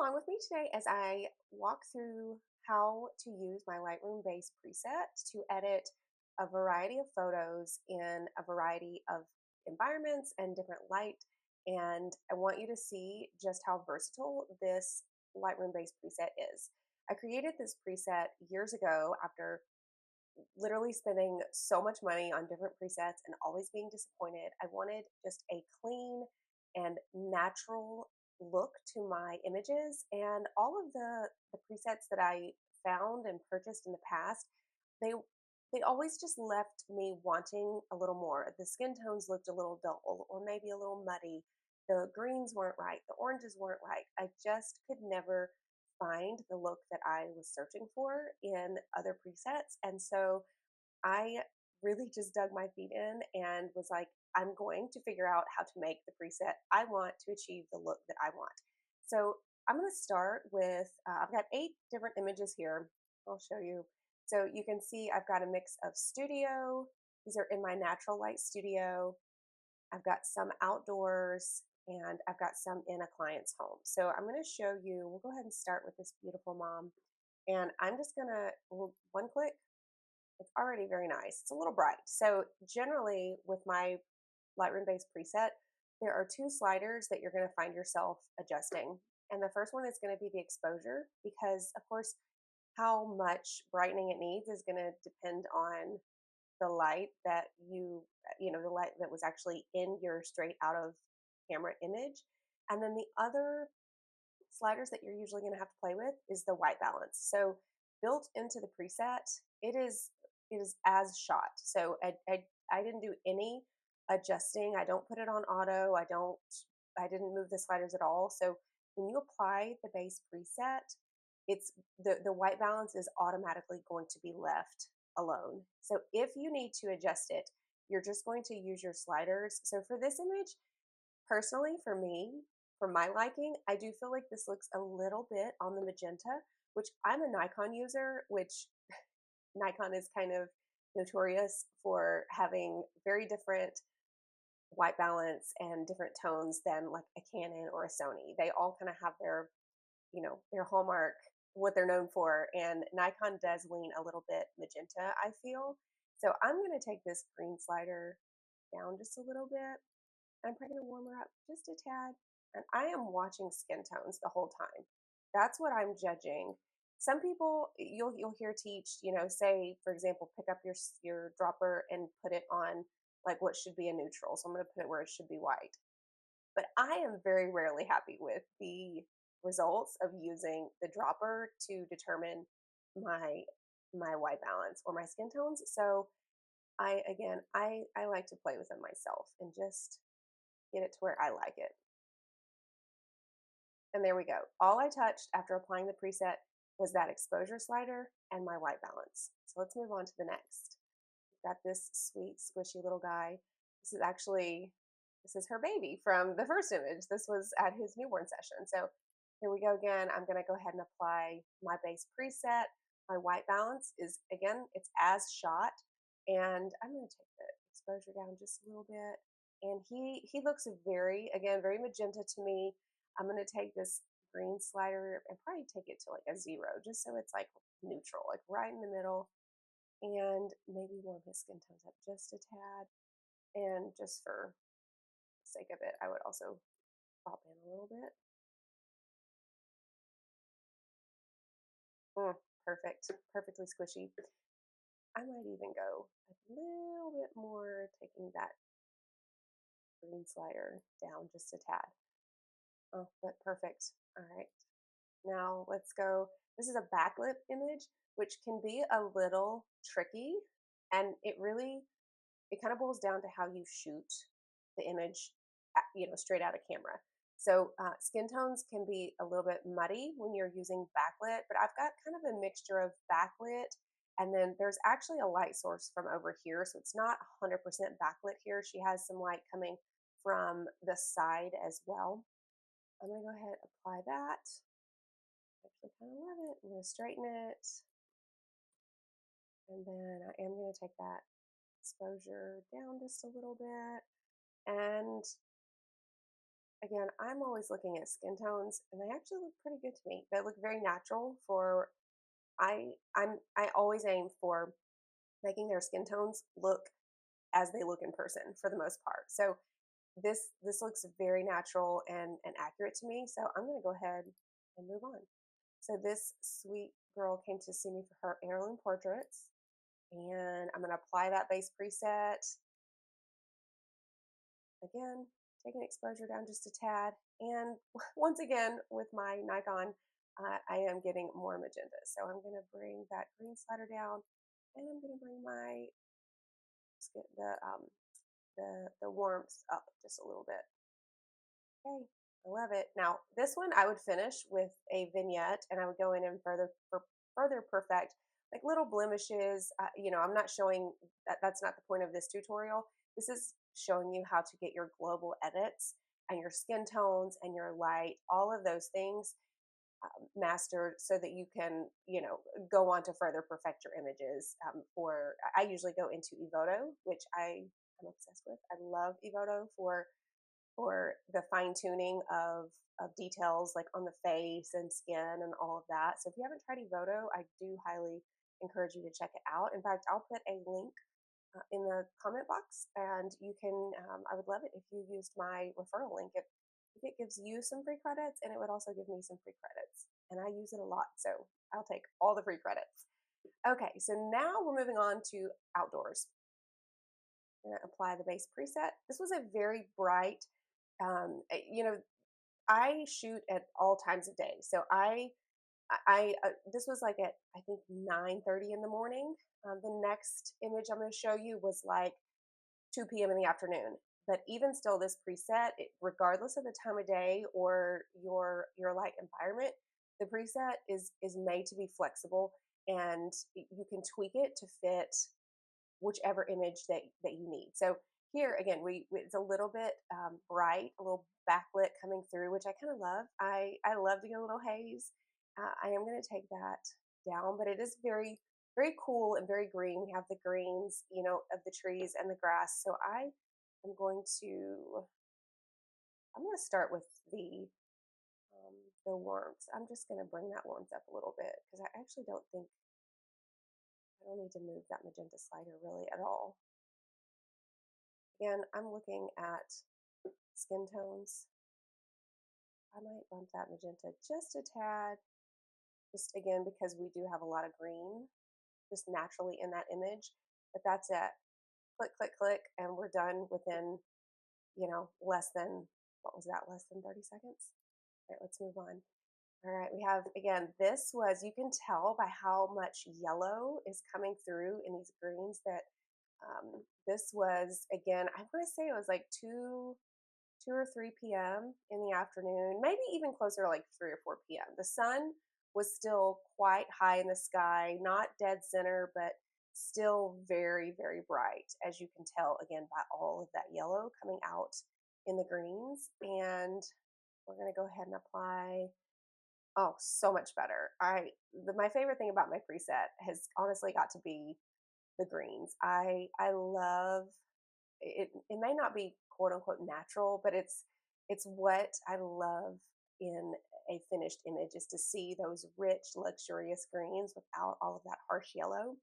along with me today as I walk through how to use my Lightroom Base Preset to edit a variety of photos in a variety of environments and different light. And I want you to see just how versatile this Lightroom Base Preset is. I created this preset years ago after literally spending so much money on different presets and always being disappointed. I wanted just a clean and natural look to my images, and all of the presets that I found and purchased in the past, they they always just left me wanting a little more. The skin tones looked a little dull or maybe a little muddy. The greens weren't right, the oranges weren't right. I just could never find the look that I was searching for in other presets. And so I really just dug my feet in and was like, I'm going to figure out how to make the preset I want to achieve the look that I want. So I'm going to start with, I've got 8 different images here. I'll show you. So you can see I've got a mix of studio. These are in my natural light studio. I've got some outdoors, and I've got some in a client's home. So I'm going to show you, we'll go ahead and start with this beautiful mom. And I'm just going to, one click, it's already very nice. It's a little bright. So generally with my Lightroom Base preset, there are 2 sliders that you're going to find yourself adjusting. And the first one is going to be the exposure, because of course, how much brightening it needs is going to depend on the light that the light that was actually in your straight out of camera image. And then the other sliders that you're usually going to have to play with is the white balance. So built into the preset, it is as shot. So I didn't do any adjusting. I don't put it on auto. I didn't move the sliders at all. So when you apply the base preset, it's the white balance is automatically going to be left alone. So if you need to adjust it, you're just going to use your sliders. So for this image, personally, for me, for my liking, I do feel like this looks a little bit on the magenta, which I'm a Nikon user, which Nikon is kind of notorious for having very different white balance and different tones than like a Canon or a Sony. They all kind of have their hallmark, what they're known for, and Nikon does lean a little bit magenta, I feel. So I'm going to take this green slider down just a little bit. I'm probably going to warm her up just a tad, and I am watching skin tones the whole time. That's what I'm judging. Some people you'll hear teach, say for example, pick up your dropper and put it on like what should be a neutral. So I'm going to put it where it should be white. But I am very rarely happy with the results of using the dropper to determine my white balance or my skin tones. So I like to play with them myself and just get it to where I like it. And there we go. All I touched after applying the preset was that exposure slider and my white balance. So let's move on to the next. We've got this sweet, squishy little guy. This is her baby from the first image. This was at his newborn session. So here we go again. I'm going to go ahead and apply my base preset. My white balance is, again, it's as shot. And I'm going to take the exposure down just a little bit. And he looks very magenta to me. I'm going to take this green slider and probably take it to like a 0, just so it's like neutral, like right in the middle. And maybe warm his skin tones up just a tad. And just for the sake of it, I would also pop in a little bit. Perfect, perfectly squishy. I might even go a little bit more, taking that green slider down just a tad. Oh, but perfect. All right. Now let's go. This is a backlit image, which can be a little tricky. And it kind of boils down to how you shoot the image, straight out of camera. So skin tones can be a little bit muddy when you're using backlit, but I've got kind of a mixture of backlit, and then there's actually a light source from over here. So it's not 100% backlit here. She has some light coming from the side as well. I'm going to go ahead and apply that. I actually kind of love it. I'm going to straighten it. And then I am going to take that exposure down just a little bit. And again, I'm always looking at skin tones and they actually look pretty good to me. They look very natural for I always aim for making their skin tones look as they look in person for the most part. So this looks very natural and accurate to me. So I'm going to go ahead and move on. So this sweet girl came to see me for her heirloom portraits, and I'm going to apply that base preset again, taking exposure down just a tad. And once again, with my Nikon, I am getting more magenta. So I'm going to bring that green slider down, and I'm going to bring my the warmth up just a little bit. Okay, I love it. Now this one I would finish with a vignette, and I would go in and further perfect like little blemishes. I'm not showing that. That's not the point of this tutorial. This is showing you how to get your global edits and your skin tones and your light, all of those things mastered so that you can, go on to further perfect your images. For I usually go into Evoto, which I'm obsessed with. I love Evoto for the fine tuning of details like on the face and skin and all of that. So if you haven't tried Evoto, I do highly encourage you to check it out. In fact, I'll put a link in the comment box, and you can. I would love it if you used my referral link. It gives you some free credits, and it would also give me some free credits. And I use it a lot, so I'll take all the free credits. Okay, so now we're moving on to outdoors. I'm going to apply the base preset. This was a very bright, you know, I shoot at all times of day. So this was like at I think 9:30 in the morning. The next image I'm going to show you was like 2 p.m. in the afternoon. But even still, this preset, regardless of the time of day or your light environment, the preset is made to be flexible, and you can tweak it to fit whichever image that you need. So here again, it's a little bit bright, a little backlit coming through, which I kind of love. I love to get a little haze. I am going to take that down, but it is very very cool and very green. We have the greens, of the trees and the grass. So am going to I'm going to start with the warmth. I'm just going to bring that warmth up a little bit because I actually don't think I don't need to move that magenta slider really at all. Again, I'm looking at skin tones. I might bump that magenta just a tad, just again because we do have a lot of green just naturally in that image. But that's it. Click, click, click, and we're done within, less than, what was that, less than 30 seconds? All right, let's move on. All right, we have, again, this was, you can tell by how much yellow is coming through in these greens that this was, again, I want to say it was like 2 or 3 p.m. in the afternoon, maybe even closer to like 3 or 4 p.m. The sun was still quite high in the sky, not dead center, but still very, very bright, as you can tell, again, by all of that yellow coming out in the greens. And we're going to go ahead and apply. Oh, so much better. My favorite thing about my preset has honestly got to be the greens. I love it. It may not be quote unquote natural, but it's what I love in a finished image is to see those rich, luxurious greens without all of that harsh yellow.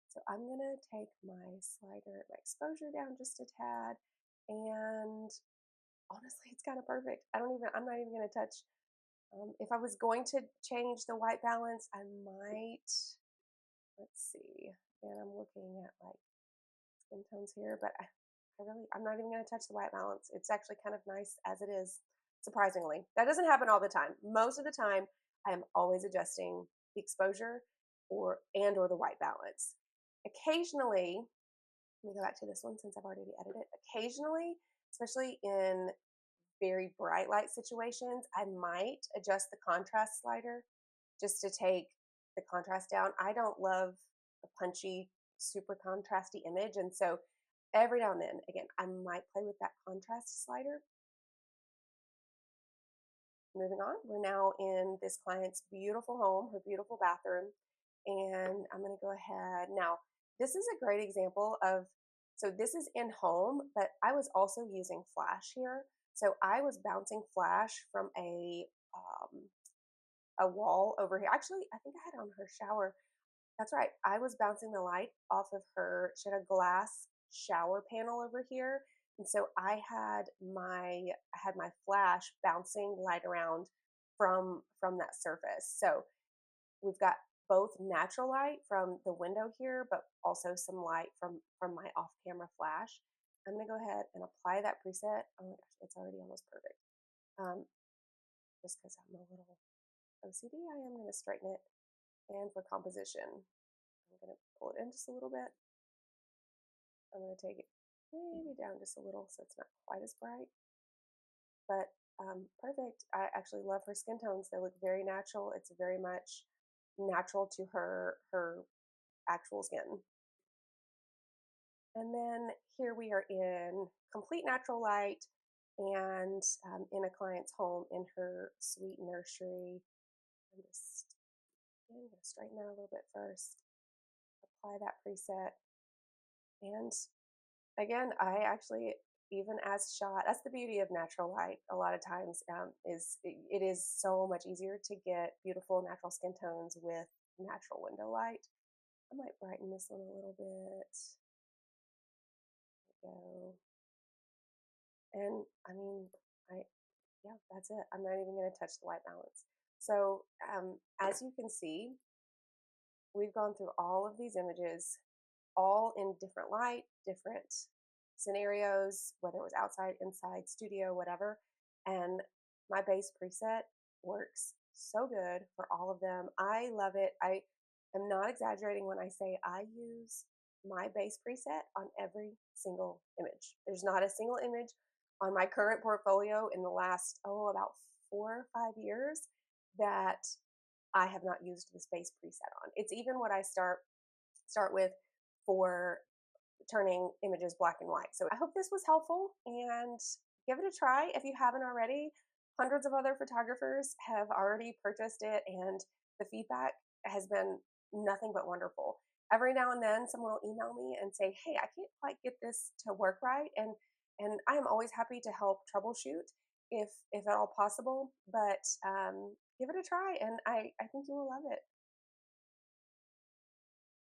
So I'm gonna take my slider, my exposure down just a tad, and honestly, it's kind of perfect. I'm not even gonna touch. If I was going to change the white balance, I might. Let's see. And I'm looking at like skin tones here, but I'm not even going to touch the white balance. It's actually kind of nice as it is, surprisingly. That doesn't happen all the time. Most of the time, I am always adjusting the exposure or the white balance. Occasionally, let me go back to this one since I've already edited it. Occasionally, especially in very bright light situations, I might adjust the contrast slider just to take the contrast down. I don't love a punchy, super contrasty image. And so every now and then, again, I might play with that contrast slider. Moving on, we're now in this client's beautiful home, her beautiful bathroom. And I'm going to go ahead. Now, this is a great example of, so this is in home, but I was also using flash here. So I was bouncing flash from a wall over here. Actually, I think I had it on her shower. That's right. I was bouncing the light off of her. She had a glass shower panel over here. And so I had my flash bouncing light around from that surface. So we've got both natural light from the window here, but also some light from my off-camera flash. I'm gonna go ahead and apply that preset. Oh my gosh, it's already almost perfect. Um, just because I'm a little OCD, I am gonna straighten it. And for composition, I'm gonna pull it in just a little bit. I'm gonna take it maybe down just a little so it's not quite as bright, but perfect. I actually love her skin tones. They look very natural. It's very much natural to her actual skin. And then here we are in complete natural light and in a client's home in her sweet nursery. I'm going to straighten that a little bit first, apply that preset. And again, I actually, even as shot, that's the beauty of natural light. A lot of times it is so much easier to get beautiful natural skin tones with natural window light. I might brighten this one a little bit. There we go. And I mean, I yeah, that's it. I'm not even going to touch the white balance. So as you can see, we've gone through all of these images, all in different light, different scenarios, whether it was outside, inside, studio, whatever. And my base preset works so good for all of them. I love it. I am not exaggerating when I say I use my base preset on every single image. There's not a single image on my current portfolio in the last, about 4 or 5 years that I have not used the base preset on. It's even what I start with for turning images black and white. So I hope this was helpful and give it a try if you haven't already. Hundreds of other photographers have already purchased it, and the feedback has been nothing but wonderful. Every now and then someone will email me and say, "Hey, I can't quite get this to work right." And I am always happy to help troubleshoot if at all possible. But give it a try, and I think you will love it.